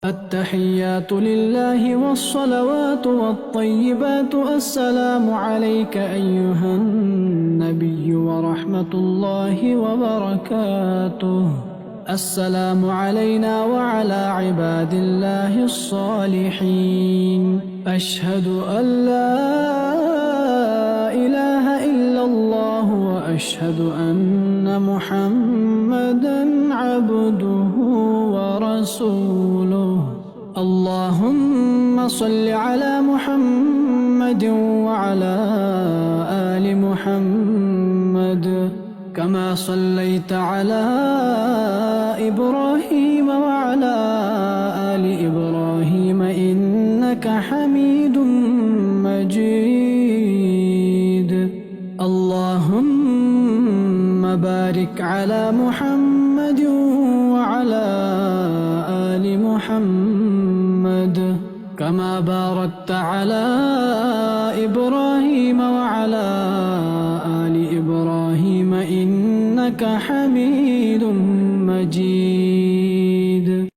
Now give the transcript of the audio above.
التحيات لله والصلوات والطيبات. السلام عليك أيها النبي ورحمة الله وبركاته. السلام علينا وعلى عباد الله الصالحين. أشهد أن لا إله إلا الله وأشهد أن محمدًا عبده ورسوله. اللهم صل على محمد وعلى آل محمد كما صليت على إبراهيم وعلى آل إبراهيم إنك حميد مجيد. اللهم بارك على محمد وعلى آل محمد كما باركت على إبراهيم وعلى آل إبراهيم إنك حميد مجيد.